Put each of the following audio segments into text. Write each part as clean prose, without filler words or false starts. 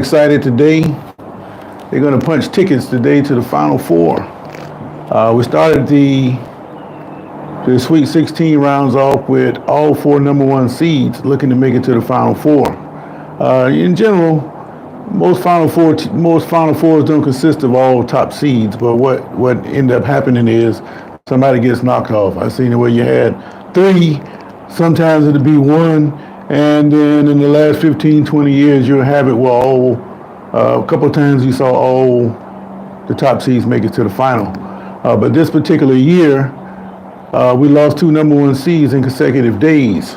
excited today. They're going to punch tickets today to the Final Four. We started the Sweet 16 rounds off with all four number one seeds looking to make it to the Final Four. In general, most Final Fours don't consist of all top seeds, but what ended up happening is somebody gets knocked off. I've seen it where you had three, sometimes it'll be one, and then in the last 15, 20 years, you'll have it where a couple of times you saw all the top seeds make it to the final. But this particular year, we lost two number one seeds in consecutive days.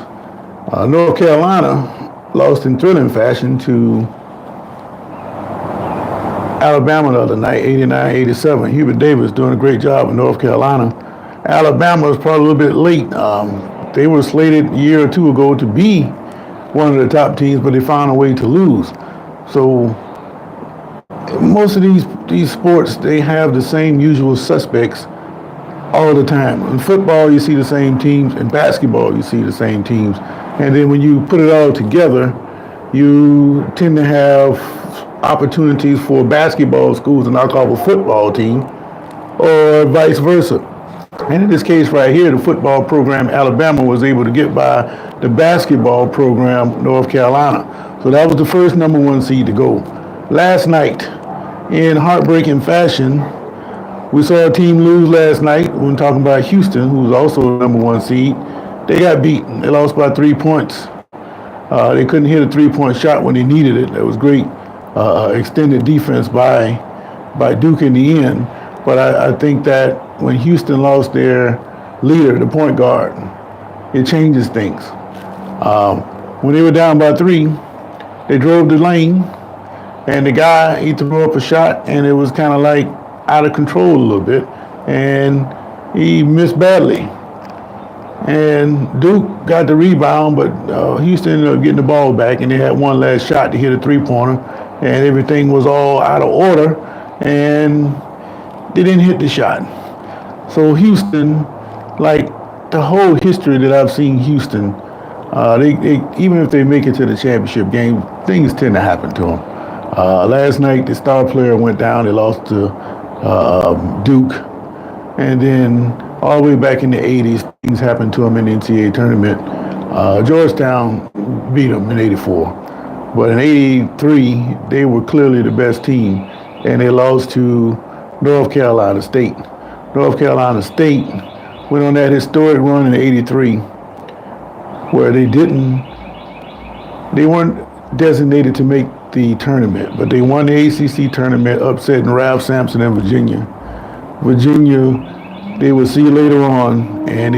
North Carolina lost in thrilling fashion to Alabama the other night, 89-87. Hubert Davis doing a great job in North Carolina. Alabama was probably a little bit late. They were slated a year or two ago to be one of the top teams, but they found a way to lose. So most of these sports, they have the same usual suspects all the time. In football, you see the same teams. In basketball, you see the same teams. And then when you put it all together, you tend to have opportunities for basketball schools to knock off a football team or vice versa. And in this case right here, the football program, Alabama, was able to get by the basketball program, North Carolina. So that was the first number one seed to go. Last night, in heartbreaking fashion, we saw a team lose last night. When talking about Houston, who's also a number one seed, they got beaten. They lost by 3 points. They couldn't hit a three-point shot when they needed it. That was great extended defense by Duke in the end. But I think that when Houston lost their leader, the point guard, it changes things. When they were down by 3, they drove the lane, and the guy, he threw up a shot, and it was kind of like out of control a little bit, and he missed badly. And Duke got the rebound, but Houston ended up getting the ball back, and they had one last shot to hit a three-pointer, and everything was all out of order, and they didn't hit the shot. So Houston, like the whole history that I've seen Houston, they even if they make it to the championship game, things tend to happen to them. Last night, the star player went down. They lost to Duke. And then all the way back in the 80s, things happened to them in the NCAA tournament. Georgetown beat them in 84. But in 83, they were clearly the best team, and they lost to North Carolina State. North Carolina State went on that historic run in 83 where they weren't designated to make the tournament, but they won the ACC tournament, upsetting Ralph Sampson and Virginia. Virginia, they would see later on, and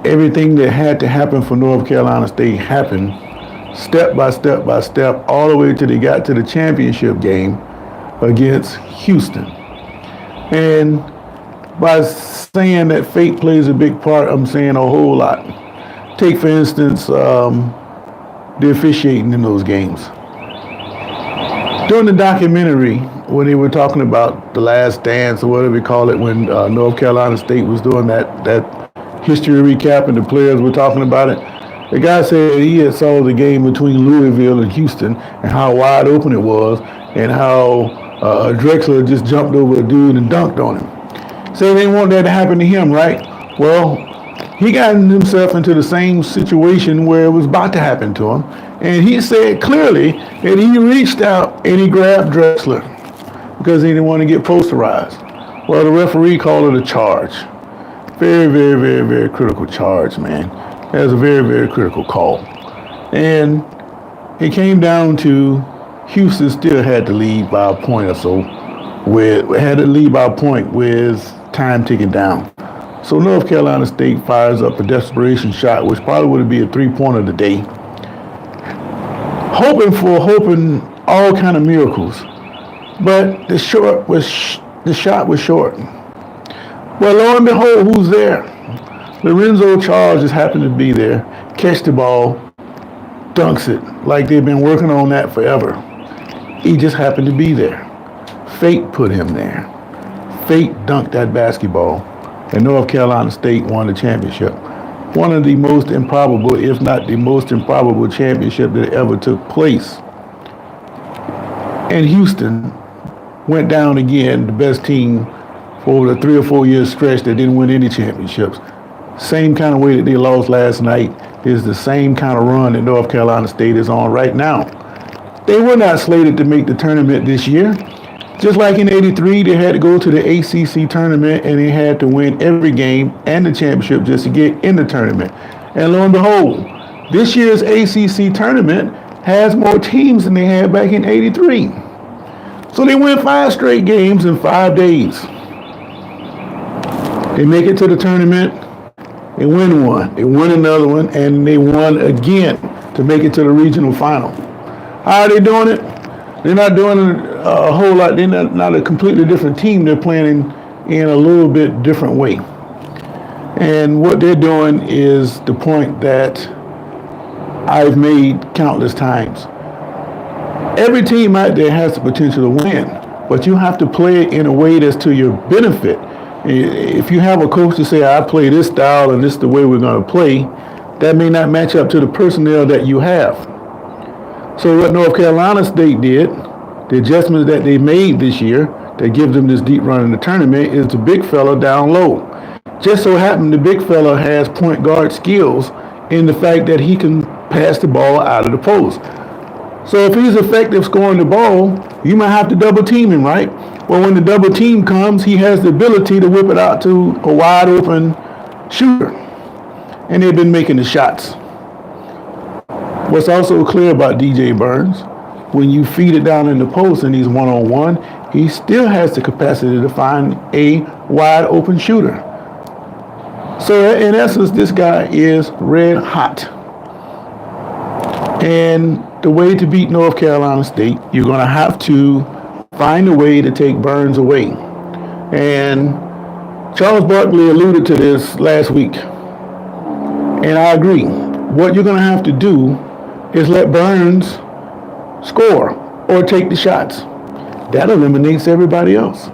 everything that had to happen for North Carolina State happened step by step by step, all the way till they got to the championship game against Houston. And by saying that fate plays a big part, I'm saying a whole lot. Take, for instance, the officiating in those games. During the documentary, when they were talking about the last dance or whatever we call it, when North Carolina State was doing that history recap and the players were talking about it, the guy said he had saw the game between Louisville and Houston and how wide open it was and how Drexler just jumped over a dude and dunked on him. So they didn't want that to happen to him, right? Well, he got himself into the same situation where it was about to happen to him. And he said clearly that he reached out and he grabbed Drexler because he didn't want to get posterized. Well, the referee called it a charge. Very, very, very, very critical charge, man. That's a very, very critical call. And it came down to Houston still had to lead by a point or so. Had to lead by a point with time ticking down. So North Carolina State fires up a desperation shot, which probably would be a three-pointer today. Hoping all kind of miracles. But the shot was short. Well, lo and behold, who's there? Lorenzo Charles just happened to be there, catch the ball, dunks it, like they've been working on that forever. He just happened to be there. Fate put him there. Fate dunked that basketball, and North Carolina State won the championship. One of the most improbable, if not the most improbable championship that ever took place. And Houston went down again, the best team for over a 3 or 4 year stretch that didn't win any championships. Same kind of way that they lost last night is the same kind of run that North Carolina State is on right now. They were not slated to make the tournament this year. Just like in '83, they had to go to the ACC tournament and they had to win every game and the championship just to get in the tournament. And lo and behold, this year's ACC tournament has more teams than they had back in '83. So they win 5 straight games in 5 days. They make it to the tournament, they win one, they win another one, and they won again to make it to the regional final. How are they doing it? They're not doing a whole lot. They're not a completely different team. They're playing in a little bit different way. And what they're doing is the point that I've made countless times. Every team out there has the potential to win, but you have to play it in a way that's to your benefit. If you have a coach to say, I play this style and this is the way we're going to play, that may not match up to the personnel that you have. So what North Carolina State did, the adjustments that they made this year that give them this deep run in the tournament is the big fella down low. Just so happened the big fella has point guard skills in the fact that he can pass the ball out of the post. So if he's effective scoring the ball, you might have to double team him, right? Well, when the double team comes, he has the ability to whip it out to a wide open shooter. And they've been making the shots. What's also clear about DJ Burns, when you feed it down in the post and he's one-on-one, he still has the capacity to find a wide open shooter. So in essence, this guy is red hot. And the way to beat North Carolina State, you're going to have to find a way to take Burns away. And Charles Barkley alluded to this last week. And I agree. What you're going to have to do is let Burns score or take the shots. That eliminates everybody else.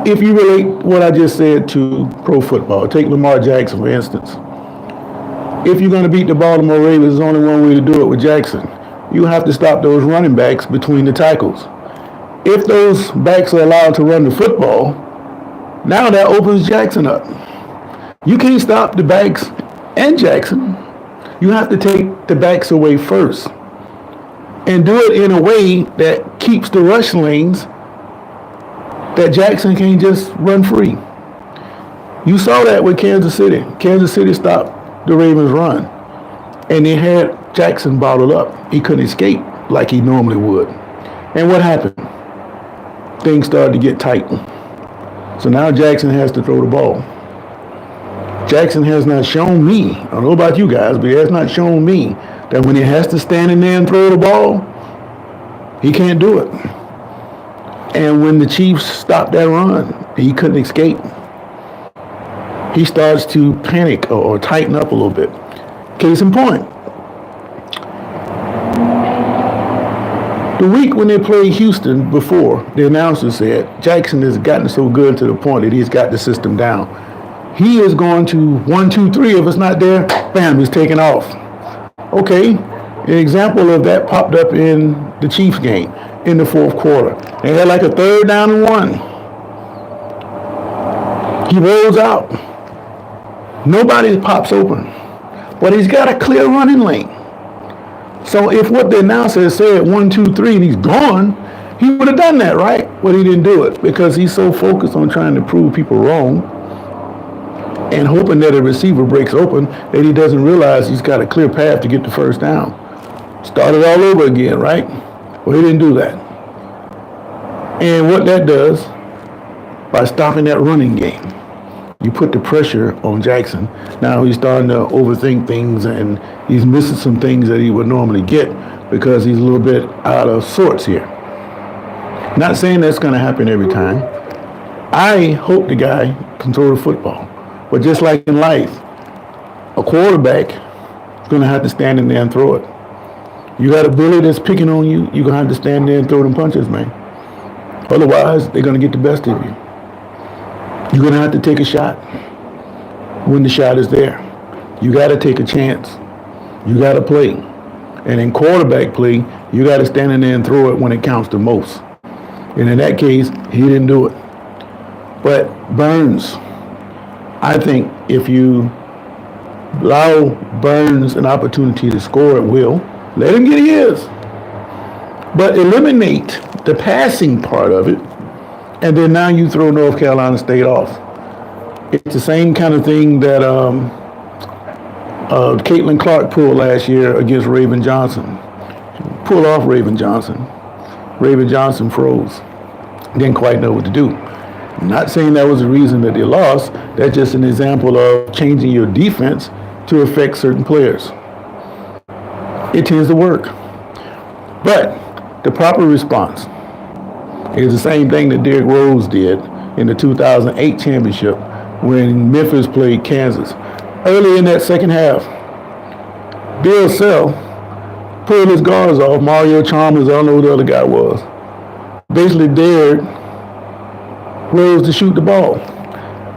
If you relate what I just said to pro football, take Lamar Jackson, for instance. If you're going to beat the Baltimore Ravens, there's only one way to do it with Jackson. You have to stop those running backs between the tackles. If those backs are allowed to run the football, now that opens Jackson up. You can't stop the backs and Jackson. You have to take the backs away first and do it in a way that keeps the rush lanes that Jackson can't just run free. You saw that with Kansas City. Kansas City stopped the Ravens' run, and they had Jackson bottled up. He couldn't escape like he normally would. And what happened? Things started to get tight. So now Jackson has to throw the ball. Jackson has not shown me, I don't know about you guys, but he has not shown me that when he has to stand in there and throw the ball, he can't do it. And when the Chiefs stopped that run, he couldn't escape. He starts to panic or tighten up a little bit. Case in point, the week when they played Houston before, the announcer said Jackson has gotten so good to the point that he's got the system down. He is going to 1, 2, 3. If it's not there, bam, he's taking off. Okay, an example of that popped up in the Chiefs game in the fourth quarter. They had like a 3rd down and 1. He rolls out. Nobody pops open, but he's got a clear running lane. So if what the announcer said 1, 2, 3 and he's gone, he would have done that, right? But he didn't do it because he's so focused on trying to prove people wrong and hoping that a receiver breaks open that he doesn't realize he's got a clear path to get the first down. Start it all over again, right? Well, he didn't do that. And what that does, by stopping that running game, you put the pressure on Jackson. Now he's starting to overthink things and he's missing some things that he would normally get because he's a little bit out of sorts here. Not saying that's going to happen every time. I hope the guy can throw the football. But just like in life, a quarterback is going to have to stand in there and throw it. You got a bully that's picking on you, you're going to have to stand there and throw them punches, man. Otherwise, they're going to get the best of you. You're going to have to take a shot when the shot is there. You got to take a chance. You got to play. And in quarterback play, You got to stand in there and throw it when it counts the most. And in that case, he didn't do it. But Burns, I think if you allow Burns an opportunity to score at will, let him get his. But eliminate the passing part of it, and then now you throw North Carolina State off. It's the same kind of thing that Caitlin Clark pulled last year against Raven Johnson. Pull off Raven Johnson. Raven Johnson froze. Didn't quite know what to do. I'm not saying that was the reason that they lost. That's just an example of changing your defense to affect certain players. It tends to work. But the proper response is the same thing that Derrick Rose did in the 2008 championship when Memphis played Kansas. Early in that second half, Bill Self pulled his guards off. Mario Chalmers, I don't know who the other guy was. Basically dared Rose to shoot the ball.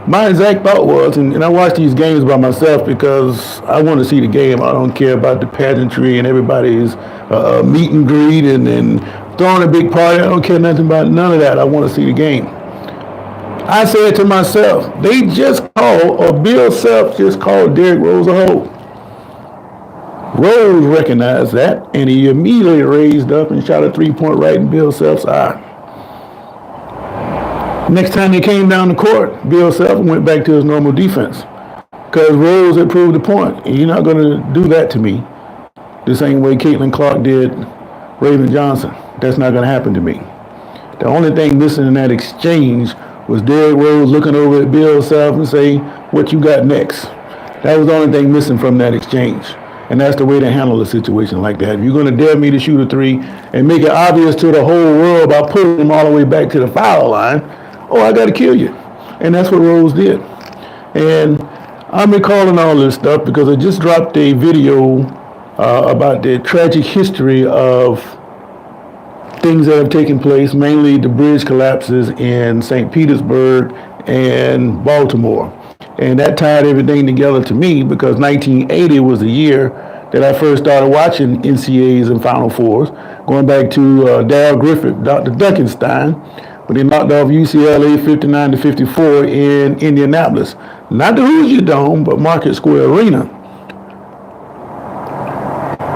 My exact thought was, and I watch these games by myself because I want to see the game. I don't care about the pageantry and everybody's meet and greet and throwing a big party. I don't care nothing about none of that. I want to see the game. I said to myself, they just called, or Bill Self just called Derrick Rose a hoe. Rose recognized that, and he immediately raised up and shot a three-point right in Bill Self's eye. Next time they came down the court, Bill Self went back to his normal defense because Rose had proved the point. You're not going to do that to me the same way Caitlin Clark did Raven Johnson. That's not going to happen to me. The only thing missing in that exchange was Derrick Rose looking over at Bill Self and say, "What you got next?" That was the only thing missing from that exchange. And that's the way to handle a situation like that. If you're going to dare me to shoot a three and make it obvious to the whole world by pulling them all the way back to the foul line, oh, I got to kill you. And that's what Rose did. And I'm recalling all this stuff because I just dropped a video about the tragic history of things that have taken place, mainly the bridge collapses in St. Petersburg and Baltimore. And that tied everything together to me because 1980 was the year that I first started watching NCAAs and Final Fours, going back to Darrell Griffith, Dr. Duckenstein, when they knocked off UCLA 59-54 in Indianapolis. Not the Hoosier Dome, but Market Square Arena.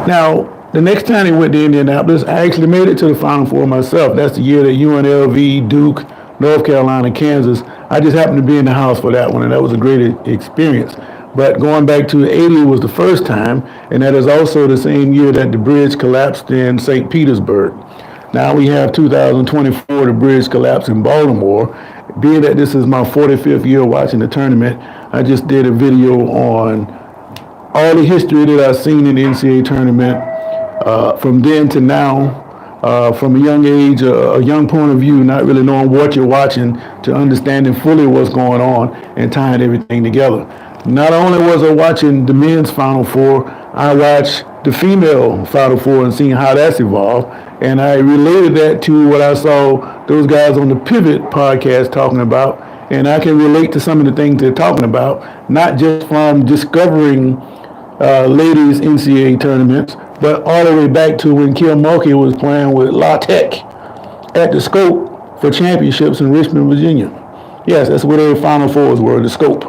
Now, the next time they went to Indianapolis, I actually made it to the Final Four myself. That's the year that UNLV, Duke, North Carolina, Kansas. I just happened to be in the house for that one, and that was a great experience. But going back to 80 was the first time, and that is also the same year that the bridge collapsed in St. Petersburg. Now we have 2024, the bridge collapsed in Baltimore. Being that this is my 45th year watching the tournament, I just did a video on all the history that I've seen in the NCAA tournament from then to now. From a young age, a young point of view, not really knowing what you're watching, to understanding fully what's going on and tying everything together. Not only was I watching the men's Final Four, I watched the female Final Four and seeing how that's evolved. And I related that to what I saw those guys on the Pivot podcast talking about. And I can relate to some of the things they're talking about, not just from discovering ladies NCAA tournaments, but all the way back to when Kim Mulkey was playing with La Tech at the Scope for championships in Richmond, Virginia. Yes, that's where their Final Fours were, the Scope.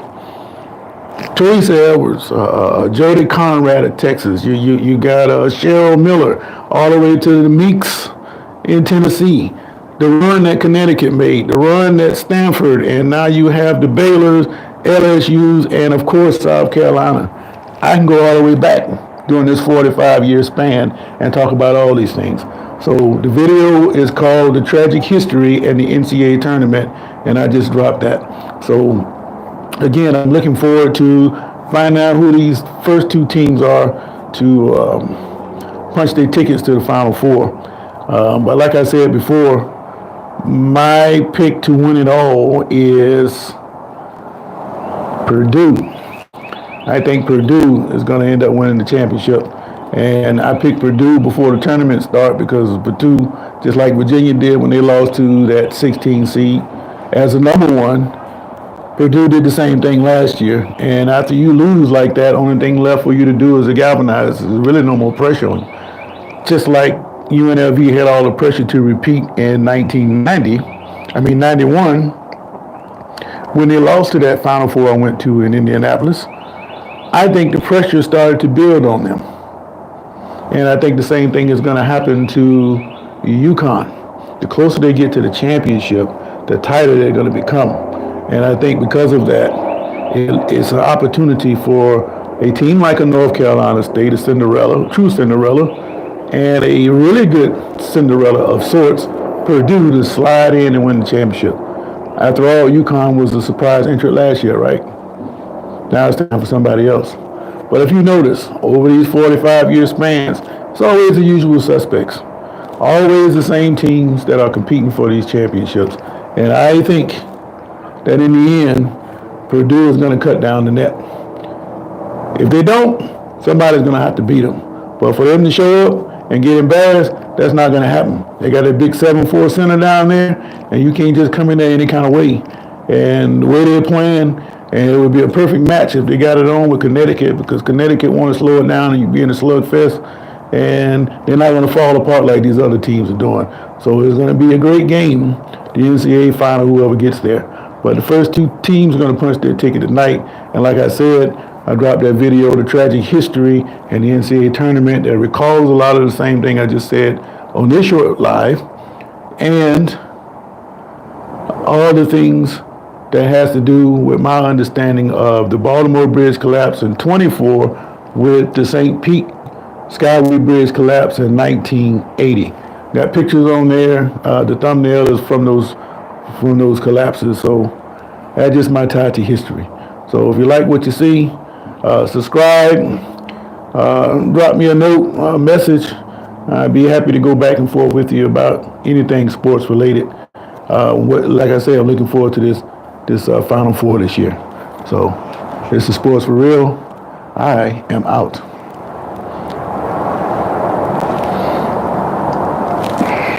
Teresa Edwards, Jody Conrad of Texas. You got Cheryl Miller, all the way to the Meeks in Tennessee. The run that Connecticut made, the run that Stanford, and now you have the Baylors, LSUs, and of course South Carolina. I can go all the way back during this 45-year span and talk about all these things. So the video is called The Tragic History and the NCAA Tournament, and I just dropped that. So again, I'm looking forward to finding out who these first two teams are to punch their tickets to the Final Four. But like I said before, my pick to win it all is Purdue. I think Purdue is going to end up winning the championship. And I picked Purdue before the tournament started because Purdue, just like Virginia did when they lost to that 16 seed, as a number one, Purdue did the same thing last year. And after you lose like that, only thing left for you to do is to galvanize. There's really no more pressure on you. Just like UNLV had all the pressure to repeat in 91, when they lost to that Final Four I went to in Indianapolis. I think the pressure started to build on them. And I think the same thing is going to happen to UConn. The closer they get to the championship, the tighter they're going to become. And I think because of that, it's an opportunity for a team like a North Carolina State, a Cinderella, true Cinderella, and a really good Cinderella of sorts, Purdue, to slide in and win the championship. After all, UConn was a surprise entrant last year, right? Now it's time for somebody else. But if you notice, over these 45-year spans, it's always the usual suspects. Always the same teams that are competing for these championships. And I think that in the end, Purdue is going to cut down the net. If they don't, somebody's going to have to beat them. But for them to show up and get embarrassed, that's not going to happen. They got a big 7'4" center down there, and you can't just come in there any kind of way. And the way they're playing, and it would be a perfect match if they got it on with Connecticut, because Connecticut want to slow it down and you be in a slugfest, and they're not going to fall apart like these other teams are doing. So it's going to be a great game, the NCAA final, whoever gets there. But the first two teams are going to punch their ticket tonight. And like I said, I dropped that video of the tragic history in the NCAA tournament that recalls a lot of the same thing I just said on this short live, and all the things that has to do with my understanding of the Baltimore Bridge collapse in 24 with the St. Pete Skyway Bridge collapse in 1980. Got pictures on there. The thumbnail is from those collapses. So that's just my tie to history. So if you like what you see, subscribe, drop me a note, message. I'd be happy to go back and forth with you about anything sports related. Like I say, I'm looking forward to this Final Four this year. So this is Sports for Real. I am out.